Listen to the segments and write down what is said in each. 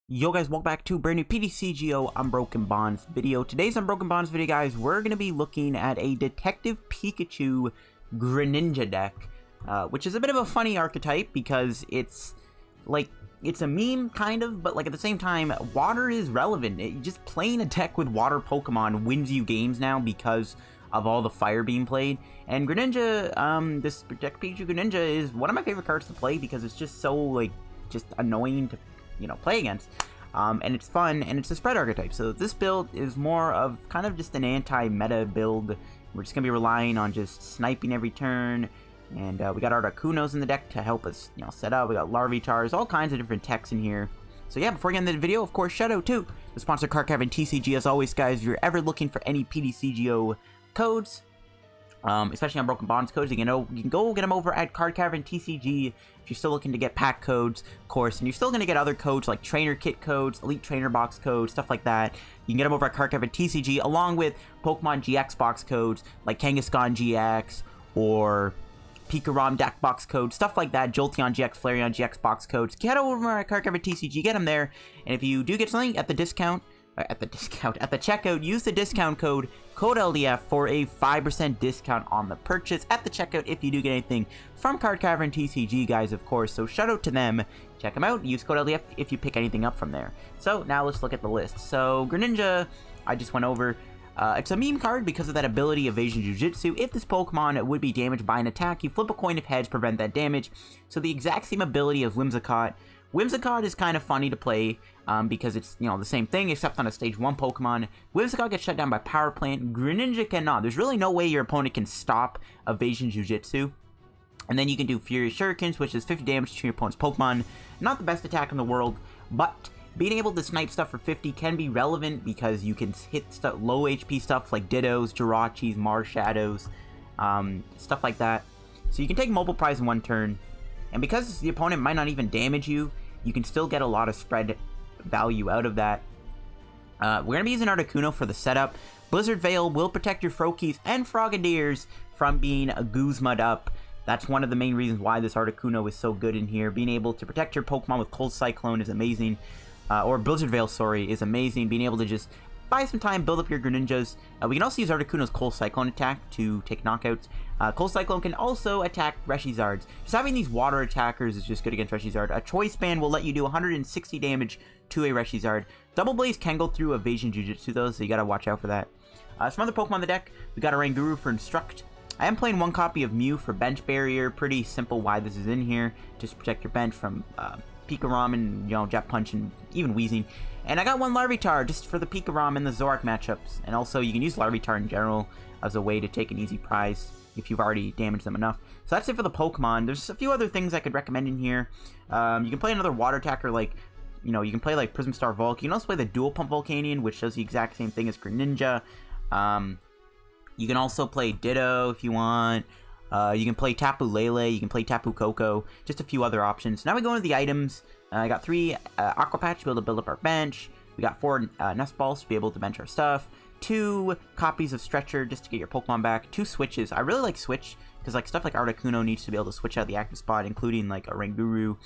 Yo guys, welcome back to a brand new PTCGO Unbroken Bonds video. Today's Unbroken Bonds video, guys, we're going to be looking at a Detective Pikachu Greninja deck, which is a bit of a funny archetype because it's a meme, kind of, but like at the same time, water is relevant. Just playing a deck with water Pokemon wins you games now because of all the fire being played. And Greninja, this Detective Pikachu Greninja is one of my favorite cards to play because it's just so, just annoying to play against, and it's fun, and it's a spread archetype. So this build is more of kind of just an anti-meta build. We're just gonna be relying on just sniping every turn, and we got Articunos in the deck to help us, set up. We got Larvitars, all kinds of different techs in here. So yeah, before we get into the video, of course, shout out to the sponsor Card Cavern TCG. As always, guys, if you're ever looking for any PTCGO codes, especially on Broken Bonds codes, you can go get them over at Card Cavern TCG if you're still looking to get pack codes, of course, and you're still going to get other codes like trainer kit codes, elite trainer box codes, stuff like that. You can get them over at Card Cavern TCG, along with Pokemon GX box codes like Kangaskhan GX or Pikarom deck box codes, stuff like that. Jolteon GX, Flareon GX box codes. Get over at Card Cavern TCG, get them there, and if you do get something at the checkout, use the discount code LDF for a 5% discount on the purchase at the checkout if you do get anything from Card Cavern TCG, guys, of course. So shout out to them. Check them out. Use code LDF if you pick anything up from there. So now let's look at the list. So Greninja, I just went over. It's a meme card because of that ability, Evasion Jujutsu. If this Pokemon would be damaged by an attack, you flip a coin of heads, prevent that damage. So the exact same ability as Whimsicott. Whimsicott is kind of funny to play because it's, the same thing except on a stage 1 Pokemon. Whimsicott gets shut down by Power Plant. Greninja cannot. There's really no way your opponent can stop Evasion Jujutsu. And then you can do Furious Shurikens, which is 50 damage to your opponent's Pokemon. Not the best attack in the world, but being able to snipe stuff for 50 can be relevant because you can hit low HP stuff like Dittos, Jirachis, Marshadows, stuff like that. So you can take Mobile Prize in one turn. And because the opponent might not even damage you, you can still get a lot of spread value out of that. We're going to be using Articuno for the setup. Blizzard Veil will protect your Froakies and Frogadiers from being Guzma'd up. That's one of the main reasons why this Articuno is so good in here. Being able to protect your Pokemon with Cold Cyclone is amazing. Or Blizzard Veil, sorry, is amazing. Being able to just buy some time, build up your Greninjas. We can also use Articuno's Cold Cyclone attack to take knockouts. Cold Cyclone can also attack Reshizards. Just having these water attackers is just good against Reshizard. A Choice Band will let you do 160 damage to a Reshizard. Double Blaze can go through Evasion Jujutsu though, so you gotta watch out for that. Some other Pokemon on the deck. We got Oranguru for Instruct. I am playing one copy of Mew for Bench Barrier. Pretty simple why this is in here. Just to protect your bench from Pikarom and, Jet Punch and even Wheezing. And I got one Larvitar just for the Pikarom and the Zoroark matchups. And also, you can use Larvitar in general as a way to take an easy prize if you've already damaged them enough. So that's it for the Pokemon. There's a few other things I could recommend in here. You can play another water attacker like, you can play like Prism Star Volk. You can also play the Dual Pump Volcanion, which does the exact same thing as Greninja. You can also play Ditto if you want. You can play Tapu Lele, you can play Tapu Koko, just a few other options. Now we go into the items. I got 3 Aqua Patch to be able to build up our bench. We got 4 Nest Balls to be able to bench our stuff. 2 copies of Stretcher just to get your Pokemon back. 2 Switches. I really like Switch because stuff like Articuno needs to be able to switch out of the active spot, including like Oranguru.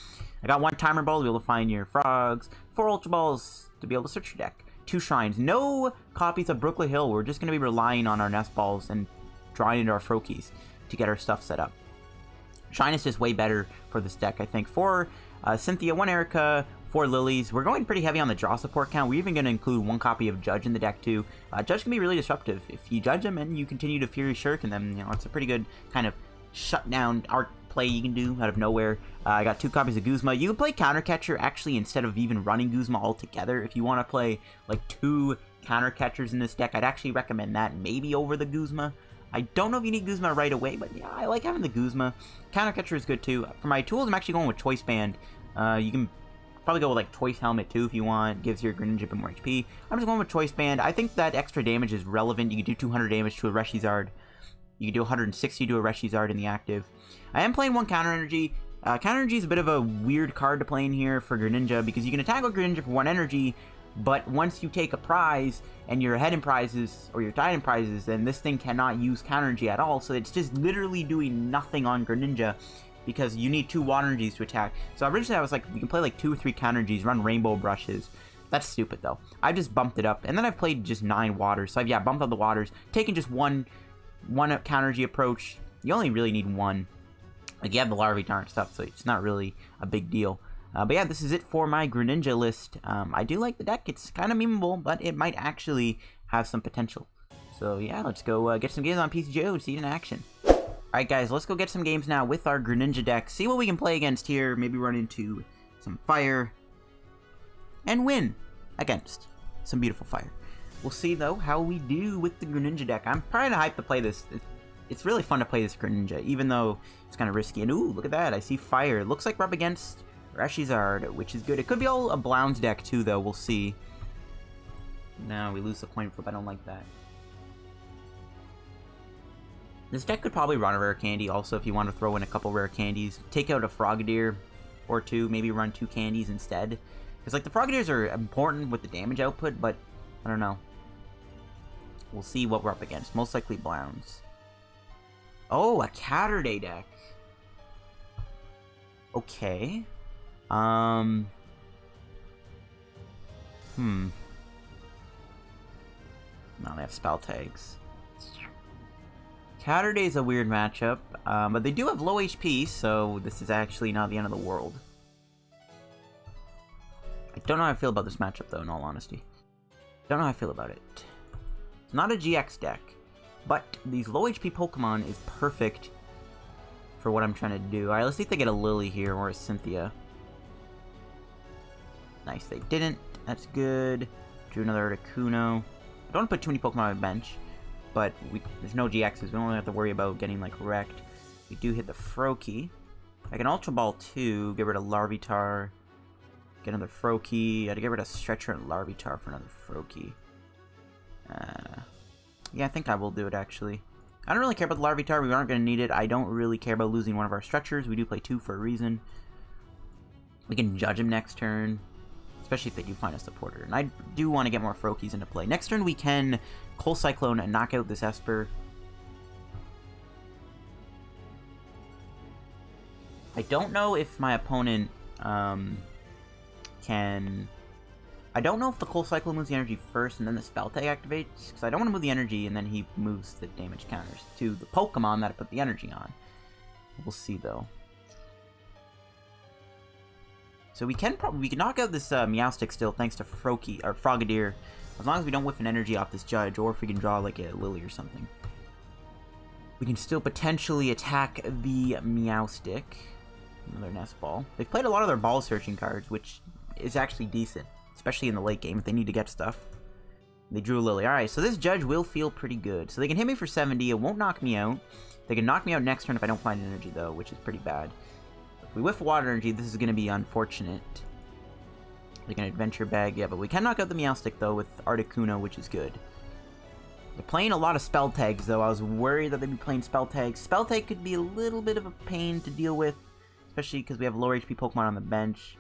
I got 1 Timer Ball to be able to find your frogs. 4 Ultra Balls to be able to search your deck. 2 Shrines. No copies of Brooklet Hill. We're just going to be relying on our Nest Balls and drawing into our Froakies to get our stuff set up. Shrine is just way better for this deck, I think. 4 Cynthia, 1 Erika, 4 Lilies. We're going pretty heavy on the draw support count. We're even going to include 1 copy of Judge in the deck too. Judge can be really disruptive. If you judge them and you continue to Fury Shuriken them, it's a pretty good kind of shutdown art play you can do out of nowhere. I got 2 copies of Guzma. You can play Counter Catcher actually instead of even running Guzma altogether. If you want to play like 2 Counter Catchers in this deck, I'd actually recommend that maybe over the Guzma. I don't know if you need Guzma right away, but yeah, I like having the Guzma. Counter Catcher is good too. For my tools, I'm actually going with Choice Band. You can probably go with like Choice Helmet too if you want. Gives your Greninja a bit more HP. I'm just going with Choice Band. I think that extra damage is relevant. You can do 200 damage to a Reshizard. You can do 160 to a Reshizard in the active. I am playing 1 Counter Energy. Counter Energy is a bit of a weird card to play in here for Greninja because you can attack with Greninja for 1 energy, but once you take a prize and you're ahead in prizes or you're tied in prizes, then this thing cannot use Counter Energy at all. So it's just literally doing nothing on Greninja because you need 2 water energies to attack. So originally I was like, we can play like 2 or 3 counter energies, run rainbow brushes. That's stupid though. I just bumped it up, and then I've played just 9 waters. So I've, yeah, bumped up the waters, taking just one counter energy approach. You only really need 1. Like, you have the Larvitar and stuff, so it's not really a big deal. But yeah, this is it for my Greninja list. I do like the deck. It's kind of memeable, but it might actually have some potential. So yeah, let's go get some games on PTCGO and see it in action. Alright guys, let's go get some games now with our Greninja deck. See what we can play against here. Maybe run into some fire. And win against some beautiful fire. We'll see though how we do with the Greninja deck. I'm kind of hyped to play this. It's really fun to play this Greninja, even though it's kind of risky. And ooh, look at that. I see fire. It looks like we're up against Rashizard, which is good. It could be all a Blounce deck too, though. We'll see. No, we lose the coin flip. I don't like that. This deck could probably run a rare candy also if you want to throw in a couple rare candies. Take out a Frogadier or 2, maybe run 2 candies instead. Because like the Frogadiers are important with the damage output, but I don't know. We'll see what we're up against. Most likely Blounce. Oh, a Catterday deck. Okay. No, they have spell tags. Catterday's a weird matchup, but they do have low HP, so this is actually not the end of the world. I don't know how I feel about this matchup, though, in all honesty. Don't know how I feel about it. It's not a GX deck, but these low HP Pokemon is perfect for what I'm trying to do. Alright, let's see if they get a Lillie here, or a Cynthia. Nice, they didn't. That's good. Drew another Articuno. I don't want to put too many Pokemon on my bench, but there's no GXs. We don't have to worry about getting, like, wrecked. We do hit the Froakie. I can Ultra Ball 2, get rid of Larvitar, get another Froakie. I had to get rid of Stretcher and Larvitar for another Froakie. Yeah, I think I will do it, actually. I don't really care about the Larvitar. We aren't going to need it. I don't really care about losing one of our Stretchers. We do play 2 for a reason. We can judge him next turn, especially if they do find a supporter. And I do want to get more Froakies into play. Next turn, we can Cold Cyclone and knock out this Esper. I don't know if my opponent can... I don't know if the Cold Cyclone moves the energy first and then the Spell Tag activates, because I don't want to move the energy and then he moves the damage counters to the Pokemon that I put the energy on. We'll see, though. So we can knock out this Meowstic still, thanks to Froakie, or Frogadier, as long as we don't whiff an energy off this Judge, or if we can draw like a Lillie or something. We can still potentially attack the Meowstic. Another Nest Ball. They've played a lot of their ball searching cards, which is actually decent, especially in the late game if they need to get stuff. They drew a Lillie. Alright, so this Judge will feel pretty good. So they can hit me for 70, it won't knock me out. They can knock me out next turn if I don't find energy, though, which is pretty bad. If we whiff water energy, this is going to be unfortunate. They can Adventure Bag, yeah, but we can knock out the Meowstic, though, with Articuno, which is good. They're playing a lot of Spell Tags, though. I was worried that they'd be playing Spell Tags. Spell Tag could be a little bit of a pain to deal with, especially because we have lower HP Pokemon on the bench.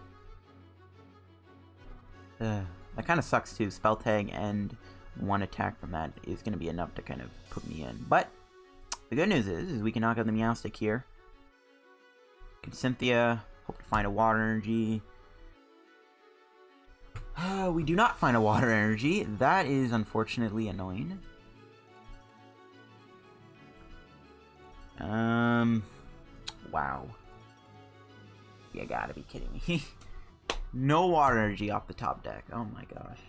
That kind of sucks, too. Spell Tag and one attack from that is going to be enough to kind of put me in. But the good news is we can knock out the Meowstic here. Can Cynthia, hope to find a water energy. We do not find a water energy. That is unfortunately annoying. Wow. You gotta be kidding me. No water energy off the top deck. Oh my gosh.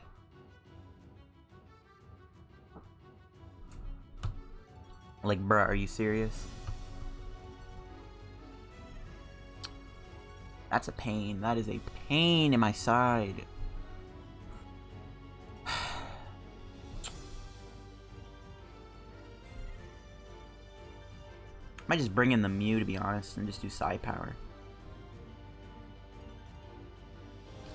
Like, bruh, are you serious? That's a pain. That is a pain in my side. Might just bring in the Mew, to be honest, and just do Side Power.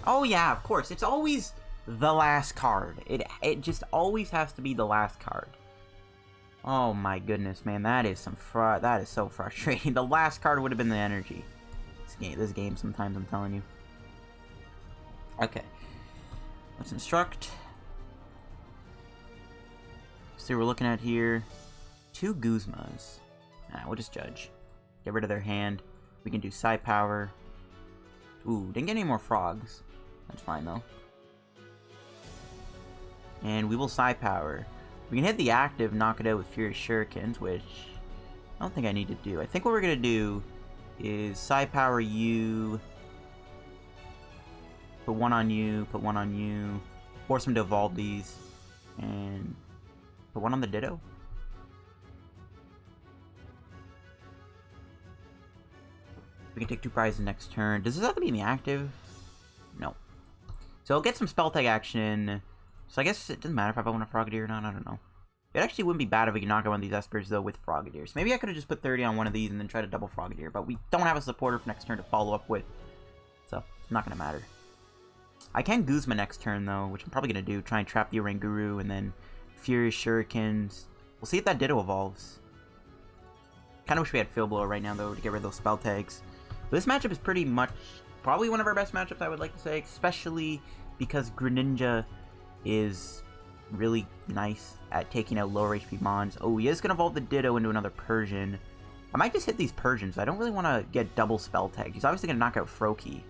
Oh yeah, of course. It's always the last card. It just always has to be the last card. Oh my goodness, man. That is that is so frustrating. The last card would have been the energy. This game sometimes, I'm telling you. Okay. Let's instruct. So we're looking at here 2 Guzmas. Nah, we'll just judge. Get rid of their hand. We can do Psi Power. Ooh, didn't get any more frogs. That's fine, though. And we will Psi Power. We can hit the active, knock it out with Furious Shurikens, which I don't think I need to do. I think what we're going to do is Psi Power you, put one on you, put one on you, force him to evolve these, and put one on the Ditto. We can take 2 prizes next turn. Does this have to be in the active? No. So I'll get some Spell Tag action. So I guess it doesn't matter if I want a Frogadier or not, I don't know. It actually wouldn't be bad if we could knock out one of these Espers, though, with Frogadiers. Maybe I could have just put 30 on one of these and then try to double Frogadier, but we don't have a supporter for next turn to follow up with. So, it's not going to matter. I can Guzma next turn, though, which I'm probably going to do. Try and trap the Oranguru, and then Furious Shurikens. We'll see if that Ditto evolves. Kind of wish we had Fill Blow right now, though, to get rid of those Spell Tags. But this matchup is pretty much probably one of our best matchups, I would like to say, especially because Greninja is really nice at taking out lower HP Mons. Oh, he is going to evolve the Ditto into another Persian. I might just hit these Persians. I don't really want to get double Spell Tag. He's obviously going to knock out Froakie.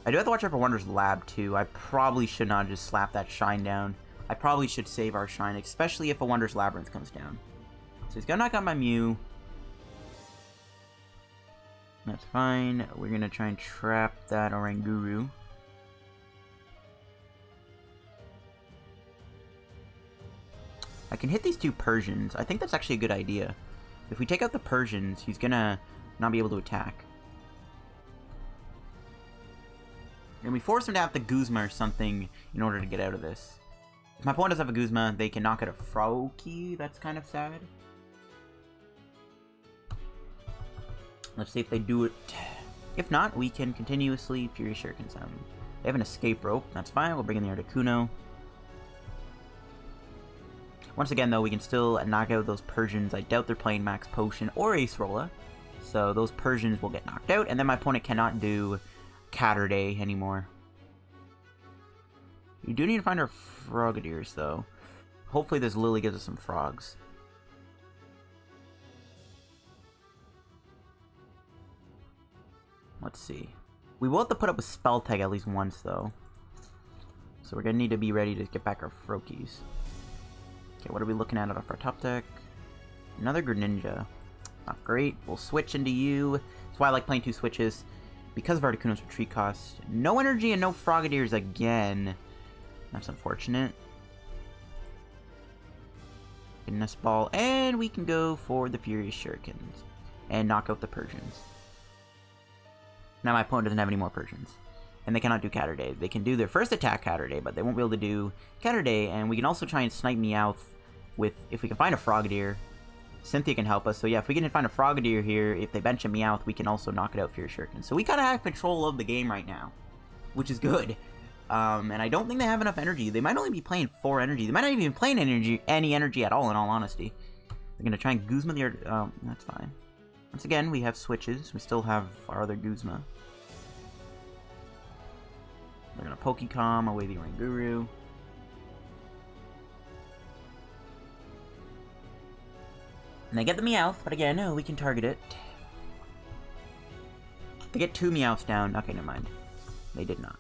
I do have to watch out for Wonder's Lab, too. I probably should not just slap that Shine down. I probably should save our Shine, especially if a Wonder's Labyrinth comes down. So he's going to knock out my Mew. That's fine. We're going to try and trap that Oranguru. I can hit these 2 Persians. I think that's actually a good idea. If we take out the Persians, he's going to not be able to attack. And we force him to have the Guzma or something in order to get out of this. If my opponent does have a Guzma, they can knock out a Froakie. That's kind of sad. Let's see if they do it. If not, we can continuously Furious Shurikens them. They have an escape rope. That's fine. We'll bring in the Articuno. Once again, though, we can still knock out those Persians. I doubt they're playing Max Potion or Acerola. So those Persians will get knocked out. And then my opponent cannot do Catterday anymore. We do need to find our Frogadiers, though. Hopefully this Lillie gives us some frogs. Let's see. We will have to put up a Spell Tag at least once, though. So we're going to need to be ready to get back our Froakies. Okay, what are we looking at off our top deck? Another Greninja. Not great. We'll switch into you. That's why I like playing 2 switches. Because of Articuno's retreat cost. No energy and no Frogadiers again. That's unfortunate. Nest Ball. And we can go for the Furious Shurikens. And knock out the Persians. Now my opponent doesn't have any more Persians. And they cannot do Catterday. They can do their first attack Catterday, but they won't be able to do Catterday. And we can also try and snipe Meowth with, if we can find a Frogadier. Cynthia can help us. So yeah, if we can find a Frogadier here, if they bench a Meowth, we can also knock it out Furious Shuriken. So we kind of have control of the game right now, which is good. And I don't think they have enough energy. They might only be playing 4 energy. They might not even be playing any energy at all, in all honesty. They're going to try and Guzma the... that's fine. Once again, we have switches. We still have our other Guzma. They're going to Pokecom away the Oranguru. And they get the Meowth, but again, we can target it. They get 2 Meowths down. Okay, never mind. They did not.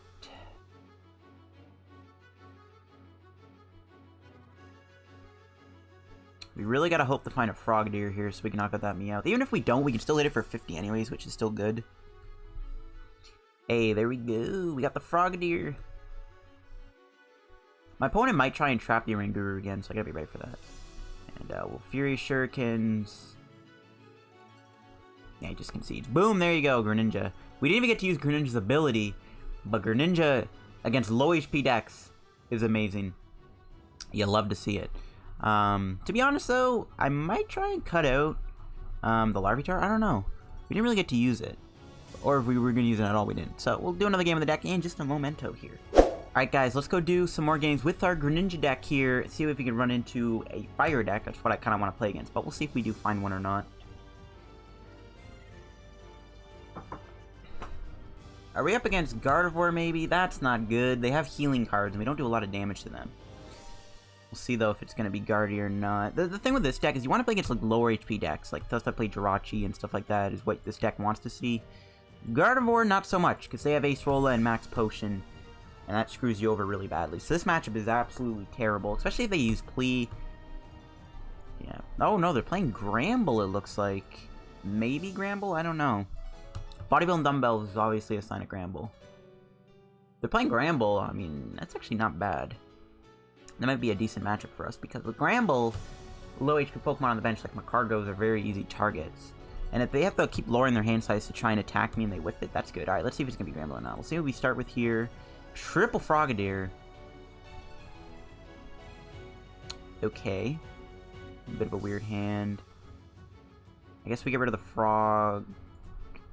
We really gotta hope to find a Frogadier here so we can knock out that Meowth. Even if we don't, we can still hit it for 50 anyways, which is still good. Hey, there we go. We got the Frogadier. My opponent might try and trap the Oranguru again, so I gotta be ready for that. And we'll Furious Shurikens. Yeah, he just concedes. Boom, there you go, Greninja. We didn't even get to use Greninja's ability, but Greninja against low HP decks is amazing. You love to see it. To be honest, though, I might try and cut out the Larvitar. I don't know. We didn't really get to use it. Or if we were going to use it at all, we didn't. So we'll do another game of the deck in just a momento here. Alright guys, let's go do some more games with our Greninja deck here. See if we can run into a fire deck. That's what I kind of want to play against. But we'll see if we do find one or not. Are we up against Gardevoir maybe? That's not good. They have healing cards and we don't do a lot of damage to them. We'll see, though, if it's going to be Guardy or not. The thing with this deck is you want to play against, like, lower HP decks. Like, thus I play Jirachi and stuff like that is what this deck wants to see. Gardevoir, not so much, because they have Acerola and Max Potion, and that screws you over really badly. So this matchup is absolutely terrible, especially if they use Plea. Yeah. Oh, no, they're playing Gramble, it looks like. Maybe Gramble? I don't know. Bodybuild and Dumbbells is obviously a sign of Gramble. They're playing Gramble, I mean, that's actually not bad. That might be a decent matchup for us, because with Gramble, low HP Pokemon on the bench like Macargos are very easy targets. And if they have to keep lowering their hand size to try and attack me and they whiff it, that's good. Alright, let's see if it's going to be Gramble or not. We'll see what we start with here. Triple Frogadier. Okay. A bit of a weird hand. I guess we get rid of the Frog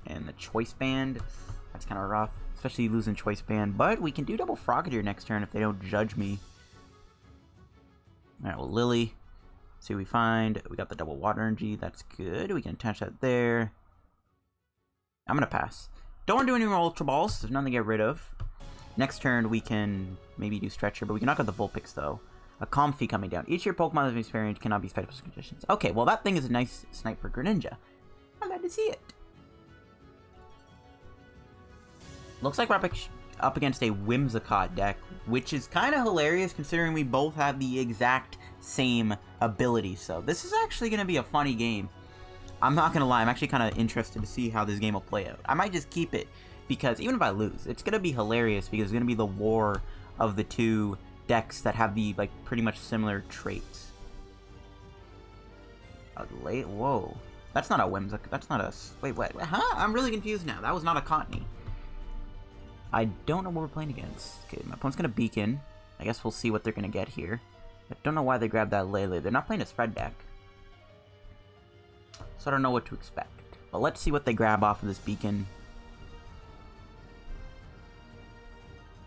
and the Choice Band. That's kind of rough, especially losing Choice Band. But we can do double Frogadier next turn if they don't judge me. Alright, well, Lillie. See what we find. We got the double Water Energy. That's good. We can attach that there. I'm going to pass. Don't want to do any more Ultra Balls. There's nothing to get rid of. Next turn, we can maybe do Stretcher, but we can knock out the Vulpix, though. A Comfey coming down. Each of your Pokemon that have experience cannot be special conditions. Okay, well, that thing is a nice snipe for Greninja. I'm glad to see it. Looks like we're up against a Whimsicott deck, which is kind of hilarious considering we both have the exact same ability. So this is actually going to be a funny game. I'm not going to lie, I'm actually kind of interested to see how this game will play out. I might just keep it because even if I lose, it's going to be hilarious because it's going to be the war of the two decks that have the like pretty much similar traits. Whoa. That's not a Whimsicott. That's not a... Wait, what? Huh? I'm really confused now. That was not a Cottony. I don't know what we're playing against. Okay, my opponent's going to Beacon. I guess we'll see what they're going to get here. I don't know why they grabbed that Lele. They're not playing a spread deck. So I don't know what to expect. But let's see what they grab off of this Beacon.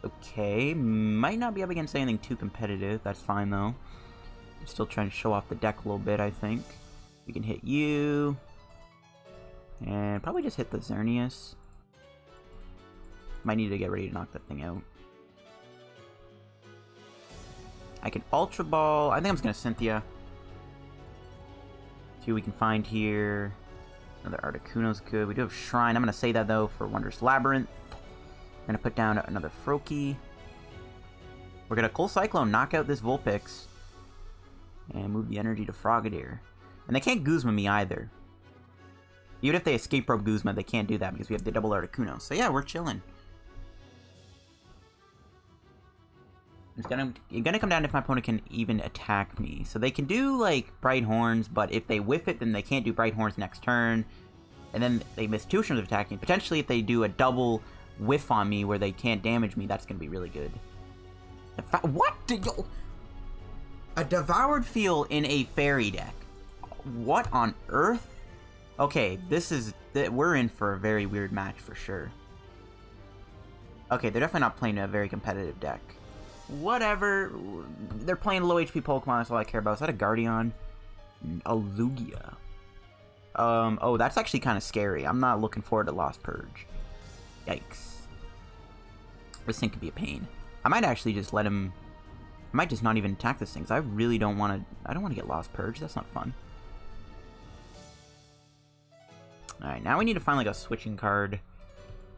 Okay, might not be up against anything too competitive. That's fine, though. I'm still trying to show off the deck a little bit, I think. We can hit you. And probably just hit the Xerneas. Might need to get ready to knock that thing out. I can Ultra Ball. I think I'm just going to Cynthia. See what we can find here. Another Articuno's good. We do have Shrine. I'm going to say that, though, for Wondrous Labyrinth. We're going to put down another Froakie. We're going to Cold Cyclone, knock out this Vulpix. And move the energy to Frogadier. And they can't Guzma me either. Even if they escape rope Guzma, they can't do that because we have the double Articuno. So yeah, we're chilling. It's gonna come down if my opponent can even attack me. So they can do, like, Bright Horns, but if they whiff it, then they can't do Bright Horns next turn. And then they miss 2 turns of attacking. Potentially, if they do a double whiff on me where they can't damage me, that's gonna be really good. What? A Devoured Field in a Fairy deck. What on earth? Okay, we're in for a very weird match for sure. Okay, they're definitely not playing a very competitive deck. Whatever. They're playing low HP Pokemon, that's all I care about. Is that a Guardian? A Lugia. Oh, that's actually kind of scary. I'm not looking forward to Lost Purge. Yikes. This thing could be a pain. I might actually just let him... I might just not even attack this thing, because I really don't want to... I don't want to get Lost Purge. That's not fun. Alright, now we need to find, like, a switching card.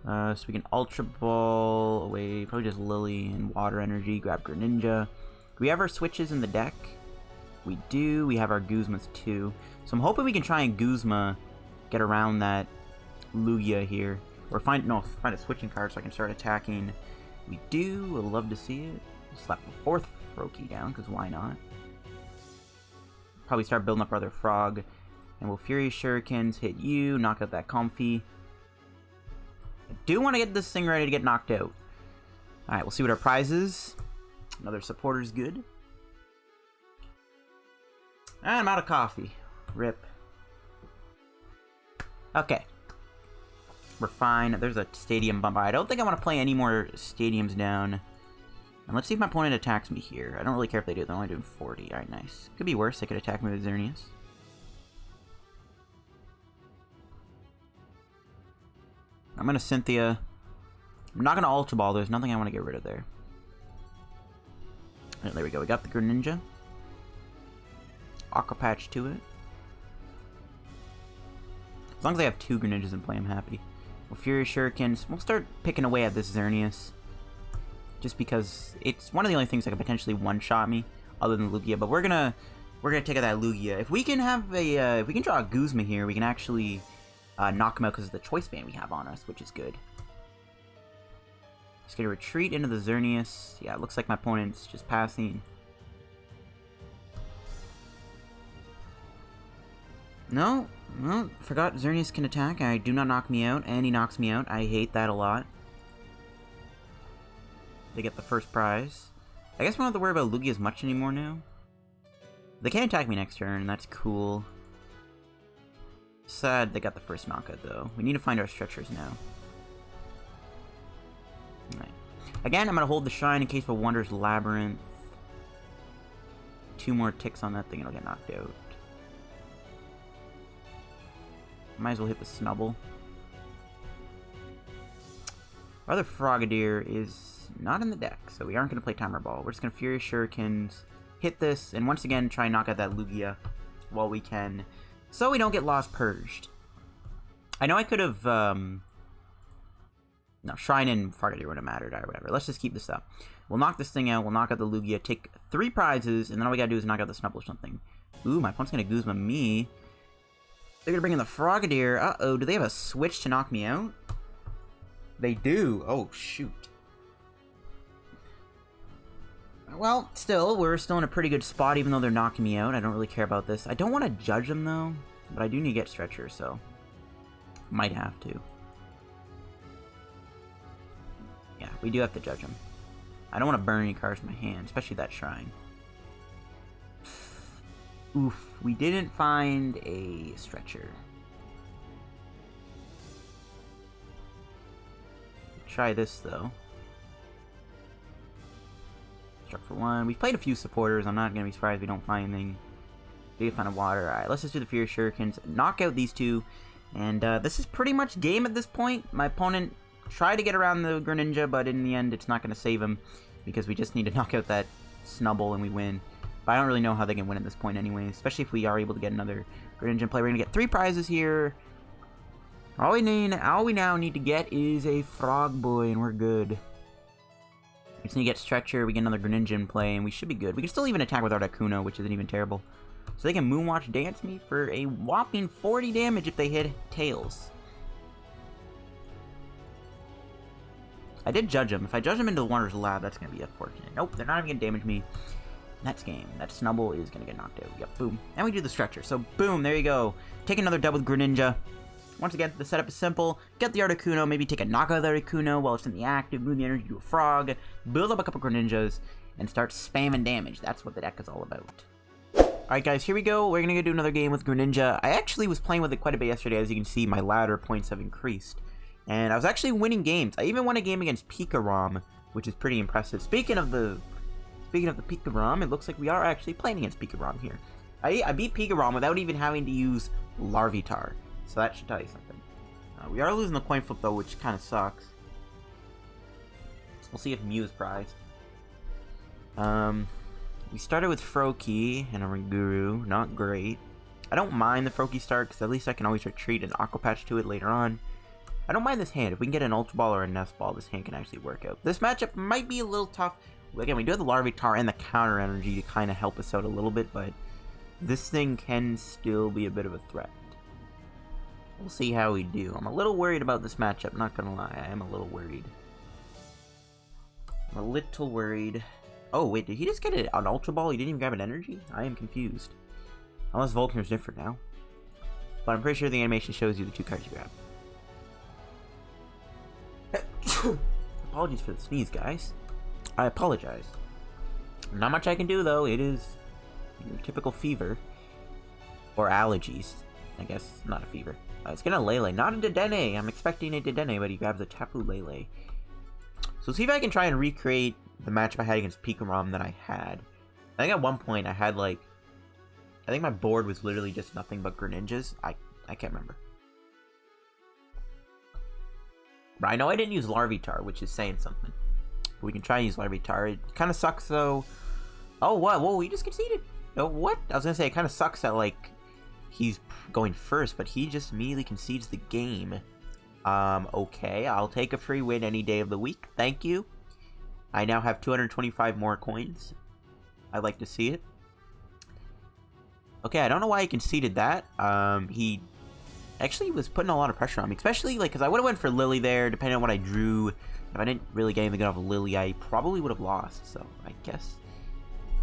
So we can Ultra Ball away, probably just Lillie and Water Energy, grab Greninja. Do we have our switches in the deck? We do. We have our Guzmas too. So I'm hoping we can try and Guzma get around that Lugia here. Or find a switching card so I can start attacking. We do. We'll love to see it. Slap the 4th Froakie down, because why not? Probably start building up our other Frog. And we'll Furious Shurikens, hit you, knock out that Comfey. I do want to get this thing ready to get knocked out. Alright, we'll see what our prize is. Another supporter's good. And I'm out of coffee. Rip. Okay. We're fine. There's a stadium bump. I don't think I want to play any more stadiums down. And let's see if my opponent attacks me here. I don't really care if they do. They're only doing 40. Alright, nice. Could be worse. They could attack me with Xerneas. I'm going to Cynthia. I'm not going to Ultra Ball. There's nothing I want to get rid of there. Right, there we go. We got the Greninja. Aqua Patch to it. As long as I have 2 Greninjas in play, I'm happy. Well, Fury Shurikens. We'll start picking away at this Xerneas. Just because it's one of the only things that could potentially one-shot me, other than Lugia. But we're gonna take out that Lugia. If we can have a, if we can draw a Guzma here, we can actually knock him out because of the Choice Band we have on us, which is good. Just gonna retreat into the Xerneas. Yeah, it looks like my opponent's just passing. No, forgot Xerneas can attack. I do not knock me out, and he knocks me out. I hate that a lot. They get the first prize. I guess we don't have to worry about Lugia as much anymore now. They can't attack me next turn, that's cool. Sad they got the first knockout, though. We need to find our stretchers now. Alright. Again, I'm going to hold the Shrine in case of a Wonders Labyrinth. 2 more ticks on that thing, it'll get knocked out. Might as well hit the Snubble. Our other Frogadier is not in the deck, so we aren't going to play Timer Ball. We're just going to Furious Shurikens, hit this, and once again try and knock out that Lugia while we can, so we don't get Lost Purged. I know I could have, no, Shrine and Frogadier would have mattered, or whatever. Let's just keep this up. We'll knock this thing out, we'll knock out the Lugia, take 3 prizes, and then all we gotta do is knock out the Snubble or something. Ooh, my opponent's gonna Guzma me. They're gonna bring in the Frogadier. Uh-oh, do they have a switch to knock me out? They do. Oh, shoot. Well, still, we're still in a pretty good spot, even though they're knocking me out. I don't really care about this. I don't want to judge them, though, but I do need to get Stretcher, so might have to. Yeah, we do have to judge them. I don't want to burn any cards in my hand, especially that Shrine. Oof, we didn't find a Stretcher. Try this, though. Struck for 1. We've played a few supporters. I'm not going to be surprised if we don't find anything. Big fan of water. Alright, let's just do the Furious Shurikens. Knock out these 2. And this is pretty much game at this point. My opponent tried to get around the Greninja, but in the end, it's not going to save him. Because we just need to knock out that Snubble and we win. But I don't really know how they can win at this point anyway. Especially if we are able to get another Greninja play. We're going to get 3 prizes here. All we now need to get is a Frog Boy, and we're good. We just need to get Stretcher, we get another Greninja in play, and we should be good. We can still even attack with Articuno, which isn't even terrible. So they can Moonwatch Dance me for a whopping 40 damage if they hit Tails. I did judge them. If I judge them into the Wonders Lab, that's going to be unfortunate. Nope, they're not even going to damage me. That's game. That Snubble is going to get knocked out. Yep, boom. And we do the Stretcher. So, boom, there you go. Take another dub with Greninja. Once again, the setup is simple. Get the Articuno, maybe take a knockout of the Articuno while it's in the active, move the energy to a frog, build up a couple Greninjas, and start spamming damage. That's what the deck is all about. Alright guys, here we go. We're going to go do another game with Greninja. I actually was playing with it quite a bit yesterday. As you can see, my ladder points have increased. And I was actually winning games. I even won a game against Pikarom, which is pretty impressive. Speaking of the Pikarom, it looks like we are actually playing against Pikarom here. I beat Pikarom without even having to use Larvitar. So that should tell you something. We are losing the coin flip though, which kind of sucks. So we'll see if Mew is prized. We started with Froakie and Oranguru, not great. I don't mind the Froakie start because at least I can always retreat an Aqua Patch to it later on. I don't mind this hand. If we can get an Ultra Ball or a Nest Ball, this hand can actually work out. This matchup might be a little tough. Again, we do have the Larvitar and the Counter Energy to kind of help us out a little bit, but this thing can still be a bit of a threat. We'll see how we do. I'm a little worried about this matchup, not gonna lie. I am a little worried. I'm a little worried. Oh, wait, did he just get an Ultra Ball? He didn't even grab an Energy? I am confused. Unless Volkner's different now. But I'm pretty sure the animation shows you the 2 cards you grab. Apologies for the sneeze, guys. I apologize. Not much I can do, though. It is your typical fever. Or allergies. I guess not a fever. It's gonna Lele, not a Dedenne. I'm expecting a Dedenne, but he grabs a Tapu Lele. So see if I can try and recreate the matchup I had against Pikarom that I had. I think at one point I had like, I think my board was literally just nothing but Greninjas. I can't remember. But I know I didn't use Larvitar, which is saying something. But we can try and use Larvitar. It kind of sucks though. Oh, what? Whoa, we just conceded. Oh, what? I was gonna say, it kind of sucks that, like, he's going first, but he just immediately concedes the game. Okay, I'll take a free win any day of the week. Thank you. I now have 225 more coins. I'd like to see it. Okay, I don't know why he conceded that. He actually was putting a lot of pressure on me, especially, like, because I would have went for Lillie there, depending on what I drew. If I didn't really get anything off of Lillie, I probably would have lost, so I guess...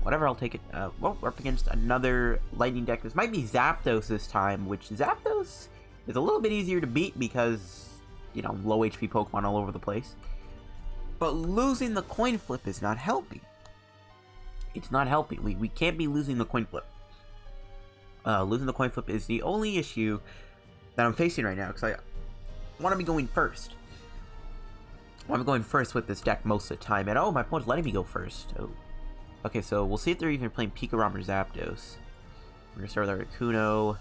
whatever, I'll take it. Well, we're up against another Lightning deck. This might be Zapdos this time, which Zapdos is a little bit easier to beat because, you know, low HP Pokemon all over the place. But losing the coin flip is not helping. It's not helping. We can't be losing the coin flip. Losing the coin flip is the only issue that I'm facing right now, because I want to be going first. I'm going first with this deck most of the time, and oh, my opponent's letting me go first. Oh. Okay, so we'll see if they're even playing Pikarom or Zapdos. We're gonna start with our Articuno.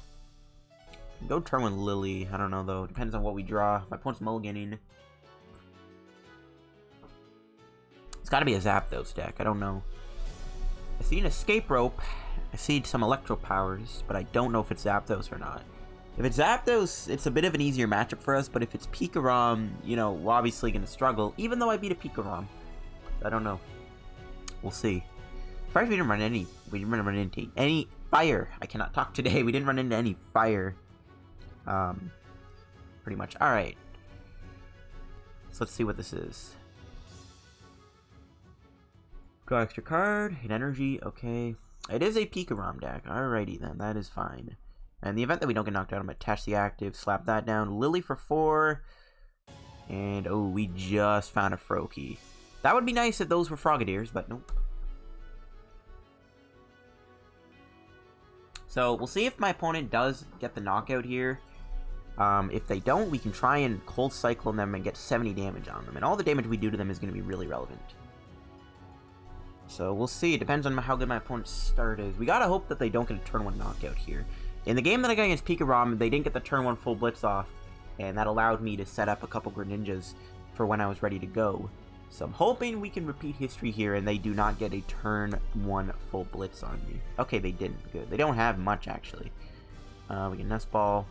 Go turn one Lillie. I don't know though. Depends on what we draw. My opponent's mulliganing. It's gotta be a Zapdos deck. I don't know. I see an Escape Rope. I see some Electro Powers, but I don't know if it's Zapdos or not. If it's Zapdos, it's a bit of an easier matchup for us, but if it's Pikarom, you know, we're obviously gonna struggle, even though I beat a Pikarom. I don't know. We'll see. First, we didn't run into any fire. I cannot talk today. We didn't run into any fire. Pretty much. Alright. So let's see what this is. Draw extra card. Hit energy. Okay. It is a Pikarom deck. Alrighty then. That is fine. And in the event that we don't get knocked out, I'm going to attach the active. Slap that down. Lillie for 4. And, oh, we just found a Froakie. That would be nice if those were Frogadiers, but nope. So, we'll see if my opponent does get the knockout here. If they don't, we can try and Cold Cyclone them and get 70 damage on them. And all the damage we do to them is going to be really relevant. So, we'll see. It depends on how good my opponent's start is. We gotta hope that they don't get a turn 1 knockout here. In the game that I got against Pikarom, they didn't get the turn 1 full Blitz off. And that allowed me to set up a couple Greninjas for when I was ready to go. So I'm hoping we can repeat history here and they do not get a turn 1 full Blitz on me. Okay, they didn't. Good. They don't have much, actually. We can Nest Ball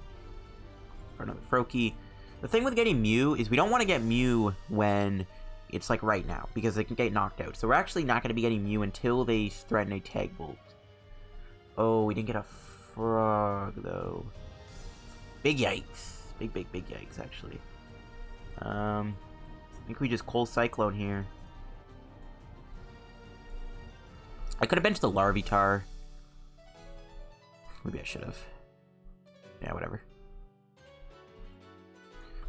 for another Froakie. The thing with getting Mew is we don't want to get Mew when it's like right now, because they can get knocked out. So we're actually not going to be getting Mew until they threaten a Tag Bolt. Oh, we didn't get a Frog, though. Big yikes. Big yikes, actually. I think we just Cold Cyclone here. I could have benched the Larvitar. Maybe I should have. Yeah, whatever.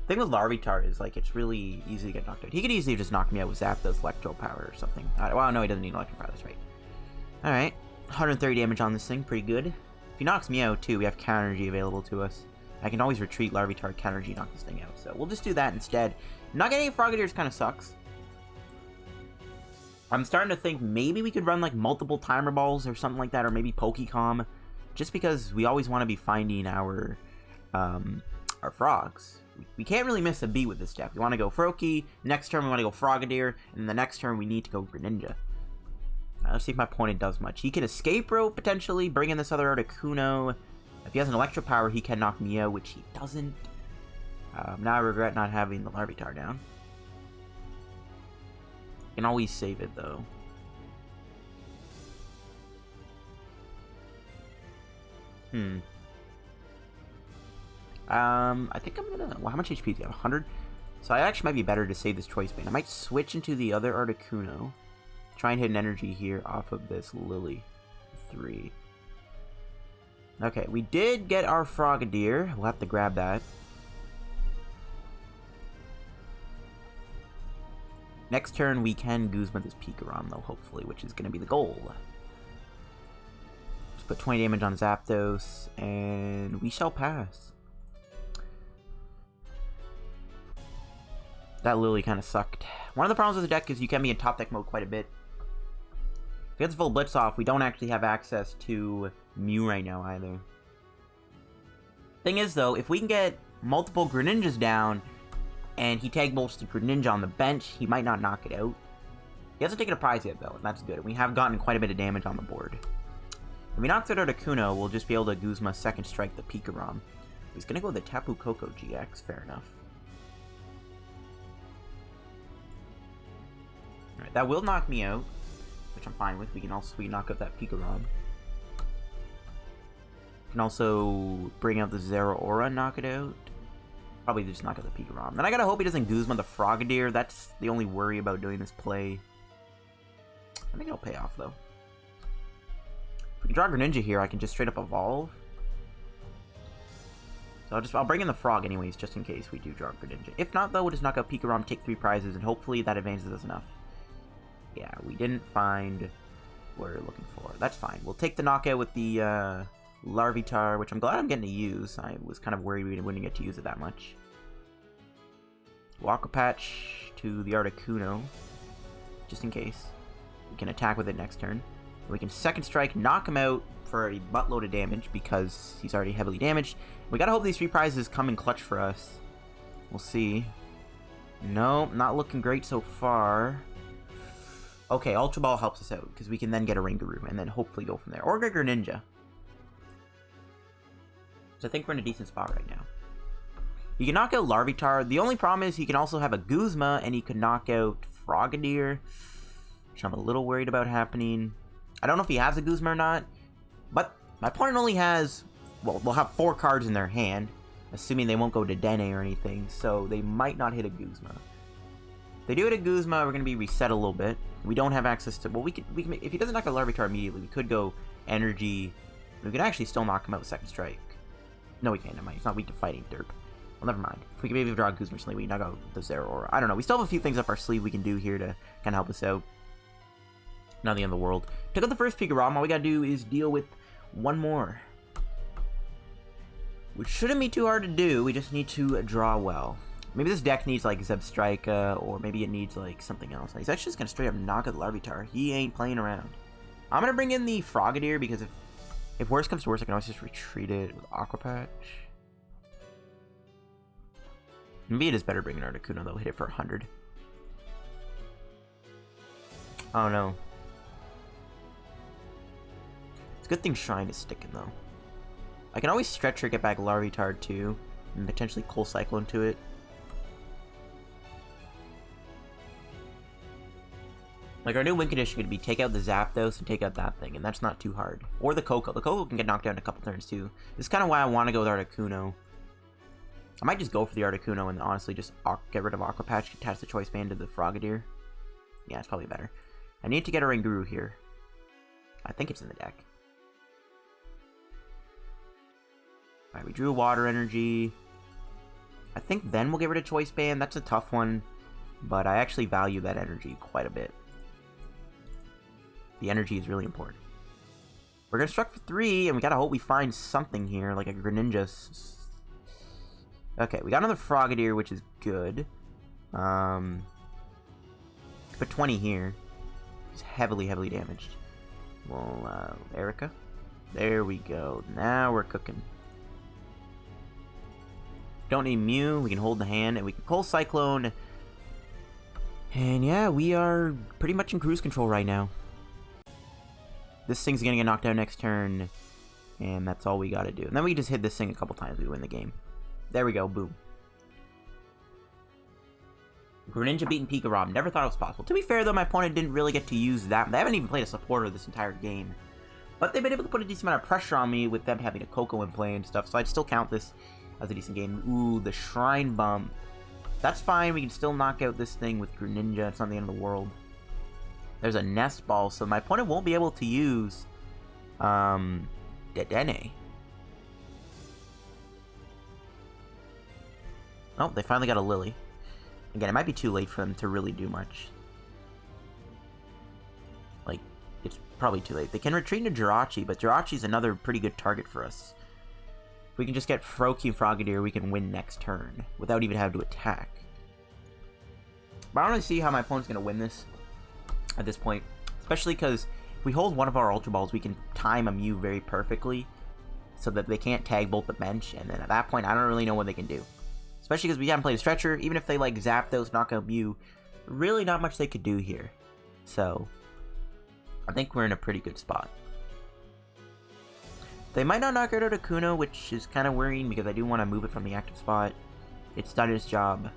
The thing with Larvitar is, like, it's really easy to get knocked out. He could easily just knock me out with Zapdos Electro Power or something. Well, no, he doesn't need Electro Power, that's right. Alright. 130 damage on this thing, pretty good. If he knocks me out, too, we have Counter Energy available to us. I can always retreat Larvitar, Counter Energy, knock this thing out. So we'll just do that instead. Not getting any Frogadiers kind of sucks. I'm starting to think maybe we could run like multiple Timer Balls or something like that, or maybe Pokecom, just because we always want to be finding our frogs. We can't really miss a beat with this deck. We want to go Froakie, next turn we want to go Frogadier, and the next turn we need to go Greninja. Let's see if my opponent does much. He can Escape Rope, potentially, bring in this other Articuno. If he has an Electro Power, he can knock me out, which he doesn't. Now I regret not having the Larvitar down. Can always save it, though. I think I'm gonna... Well, how much HP do you have? 100? So I actually might be better to save this Choice Band. I might switch into the other Articuno. Try and hit an energy here off of this Lillie. 3. Okay, we did get our Frogadier. We'll have to grab that. Next turn, we can Guzma this Pikarom, though, hopefully, which is going to be the goal. Just put 20 damage on Zapdos, and we shall pass. That Lillie kind of sucked. One of the problems with the deck is you can be in top deck mode quite a bit. If he gets full Blitz off, we don't actually have access to Mew right now, either. Thing is, though, if we can get multiple Greninjas down, and he Tag Bolts the Greninja on the bench, he might not knock it out. He hasn't taken a prize yet, though, and that's good. We have gotten quite a bit of damage on the board. If we knock out Articuno, we'll just be able to Guzma second strike the Pikarom. He's gonna go with the Tapu Koko GX, fair enough. Alright, that will knock me out, which I'm fine with. We can knock out that Pikarom. Can also bring out the Zeraora and knock it out. Probably just knock out the Pikarom. Then I gotta hope he doesn't Guzma the Frogadier. That's the only worry about doing this play. I think it'll pay off, though. If we can draw Greninja here, I can just straight up evolve. So I'll bring in the Frog anyways, just in case we do draw Greninja. If not, though, we'll just knock out Pikarom, take 3 prizes, and hopefully that advances us enough. Yeah, we didn't find what we're looking for. That's fine. We'll take the knockout with the Larvitar, which I'm glad I'm getting to use. I was kind of worried we wouldn't get to use it that much. Aqua Patch to the Articuno, just in case. We can attack with it next turn. We can second strike, knock him out for a buttload of damage because he's already heavily damaged. We gotta hope these 3 prizes come in clutch for us. We'll see. No, not looking great so far. Okay, Ultra Ball helps us out because we can then get a Oranguru and then hopefully go from there. Or get Greninja. So I think we're in a decent spot right now. You can knock out Larvitar. The only problem is he can also have a Guzma and he can knock out Frogadier, which I'm a little worried about happening. I don't know if he has a Guzma or not, but my opponent only has, well, they'll have 4 cards in their hand, assuming they won't go to Dene or anything, so they might not hit a Guzma. If they do hit a Guzma, we're going to be reset a little bit. We don't have access to, well, we can if he doesn't knock out Larvitar immediately, we could go Energy. We could actually still knock him out with Second Strike. No, we can't. Never mind. He's not weak to fighting, derp. Well, never mind. If we can maybe draw a Guzma or something, we can knock out the Zeraora. I don't know. We still have a few things up our sleeve we can do here to kind of help us out. Not the end of the world. Took out the first Pikarom. All we gotta do is deal with one more, which shouldn't be too hard to do. We just need to draw well. Maybe this deck needs like Zebstrika, or maybe it needs like something else. He's actually just gonna straight up knock out the Larvitar. He ain't playing around. I'm gonna bring in the Frogadier because if worse comes to worse, I can always just retreat it with Aqua Patch. Maybe it is better bringing Articuno though. Hit it for 100. Oh no. It's a good thing Shrine is sticking though. I can always stretch or get back Larvitar too, and potentially Cold Cyclone to it. Like, our new win condition could be take out the Zapdos and take out that thing, and that's not too hard. Or the Koko. The Koko can get knocked down in a couple turns, too. This is kind of why I want to go with Articuno. I might just go for the Articuno and honestly just get rid of Aqua Patch, attach the Choice Band to the Frogadier. Yeah, it's probably better. I need to get a Oranguru here. I think it's in the deck. Alright, we drew a Water Energy. I think then we'll get rid of Choice Band. That's a tough one, but I actually value that energy quite a bit. The energy is really important. We're gonna struck for 3, and we gotta hope we find something here, like a Greninja. Okay, we got another Frogadier, which is good. Put 20 here. He's heavily, heavily damaged. Well, Erika. There we go. Now we're cooking. Don't need Mew. We can hold the hand, and we can Cold Cyclone. And yeah, we are pretty much in cruise control right now. This thing's gonna get knocked out next turn, and that's all we gotta do. And then we just hit this thing a couple times, we win the game. There we go, boom. Greninja beating Pikarom. Never thought it was possible. To be fair, though, my opponent didn't really get to use that. They haven't even played a supporter this entire game. But they've been able to put a decent amount of pressure on me with them having a Koko in play and stuff, so I'd still count this as a decent game. Ooh, the Shrine Bump. That's fine, we can still knock out this thing with Greninja. It's not the end of the world. There's a Nest Ball, so my opponent won't be able to use Dedenne. Oh, they finally got a Lillie. Again, it might be too late for them to really do much. Like, it's probably too late. They can retreat into Jirachi, but Jirachi's another pretty good target for us. If we can just get Froakie and Frogadier, we can win next turn without even having to attack. But I don't really see how my opponent's going to win this at this point. Especially because if we hold one of our Ultra Balls, we can time a Mew very perfectly so that they can't tag bolt the bench. And then at that point, I don't really know what they can do. Especially because we haven't played a Stretcher. Even if they like zap those, knock out Mew, really not much they could do here. So I think we're in a pretty good spot. They might not knock out Articuno, which is kind of worrying because I do want to move it from the active spot. It's done its job.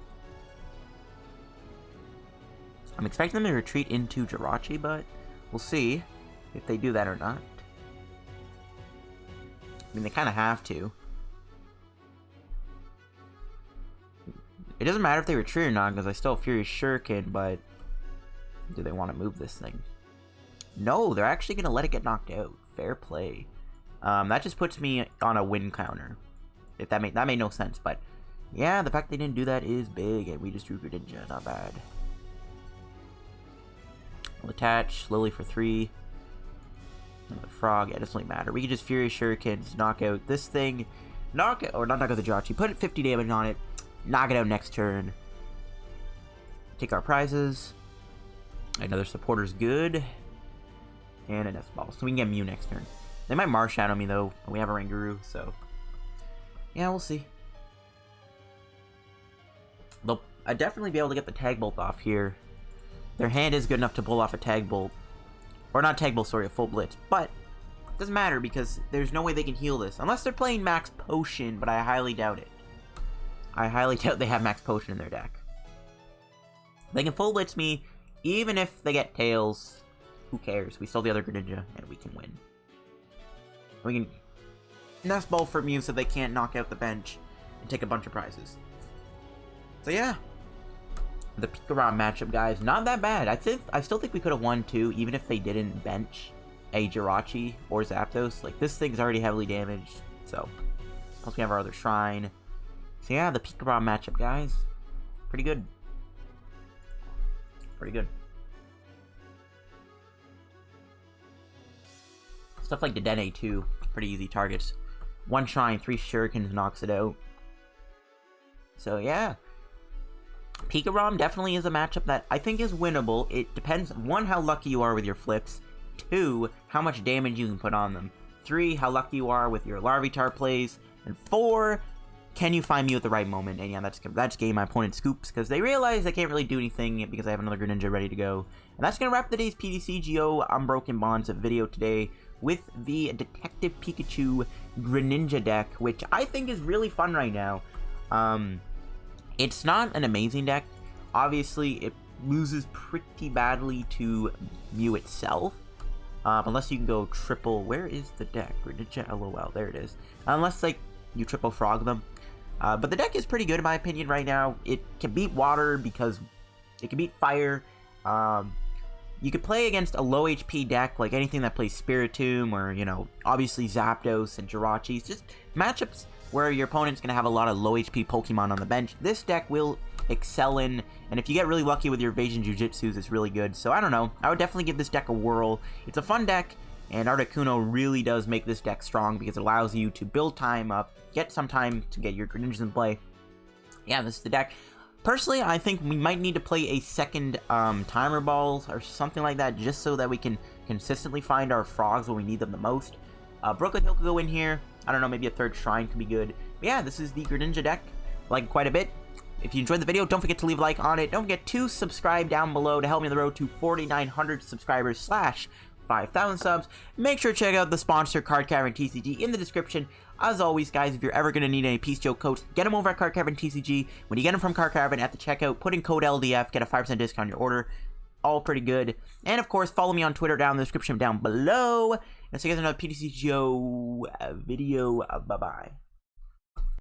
I'm expecting them to retreat into Jirachi, but we'll see if they do that or not. I mean, they kind of have to. It doesn't matter if they retreat or not, because I still have Furious Shuriken, but do they want to move this thing? No, they're actually going to let it get knocked out. Fair play. That just puts me on a win counter. If that made no sense, but yeah, the fact they didn't do that is big, and we just drew Greninja. Not bad. We'll attach Lillie for 3. Another Frog. It doesn't really matter. We can just Furious Shurikens, knock out this thing, not knock out the Jirachi. Put 50 damage on it. Knock it out next turn. Take our prizes. Another supporter's good. And an S-Ball. So we can get Mew next turn. They might Marshadow me though. We have a Oranguru, so yeah, we'll see. I'd definitely be able to get the Tag Bolt off here. Their hand is good enough to pull off a Tag Bolt. Or not Tag Bolt, sorry, a full Blitz. But it doesn't matter because there's no way they can heal this. Unless they're playing Max Potion, but I highly doubt it. I highly doubt they have Max Potion in their deck. They can full Blitz me, even if they get Tails. Who cares? We still the other Greninja, and we can win. We can Nest Ball for Mew so they can't knock out the bench and take a bunch of prizes. So yeah. The Pikachu matchup, guys, not that bad. I still think we could have won too, even if they didn't bench a Jirachi or Zapdos. Like, this thing's already heavily damaged, so. Plus we have our other Shrine. So yeah, the Pikachu matchup, guys. Pretty good. Pretty good. Stuff like the DET too. Pretty easy targets. 1 Shrine, 3 Shurikens knocks it out. So yeah. Pikachu definitely is a matchup that I think is winnable. It depends, 1, how lucky you are with your flips. 2, how much damage you can put on them. 3, how lucky you are with your Larvitar plays. And 4, can you find Mew at the right moment? And yeah, that's game my opponent scoops, because they realize they can't really do anything because I have another Greninja ready to go. And that's going to wrap today's PTCGO Unbroken Bonds video today with the Detective Pikachu Greninja deck, which I think is really fun right now. It's not an amazing deck. Obviously, it loses pretty badly to Mew itself. Unless you can go triple... Where is the deck? Greninja LOL. There it is. Unless, like, you triple frog them. But the deck is pretty good in my opinion right now. It can beat water because it can beat fire. You could play against a low HP deck, like anything that plays Spiritomb or, you know, obviously Zapdos and Jirachi. Just matchups where your opponent's going to have a lot of low HP Pokemon on the bench. This deck will excel in, and if you get really lucky with your Evasion Jujutsus, it's really good. So I don't know. I would definitely give this deck a whirl. It's a fun deck, and Articuno really does make this deck strong because it allows you to build time up, get some time to get your Greninjas in play. Yeah, this is the deck. Personally, I think we might need to play a second timer balls or something like that just so that we can consistently find our frogs when we need them the most. Brooklyn Hill could go in here. I don't know, maybe a 3rd Shrine could be good. But yeah, this is the Greninja deck. I like it quite a bit. If you enjoyed the video, don't forget to leave a like on it. Don't forget to subscribe down below to help me on the road to 4,900 subscribers / 5,000 subs. Make sure to check out the sponsor, Card Cavern TCG, in the description. As always, guys, if you're ever going to need any PTCGO codes, get them over at Card Cavern TCG. When you get them from Card Cavern at the checkout, put in code LDF, get a 5% discount on your order. All pretty good. And of course, follow me on Twitter down in the description down below. And see you guys in another PTCGO video. Bye-bye.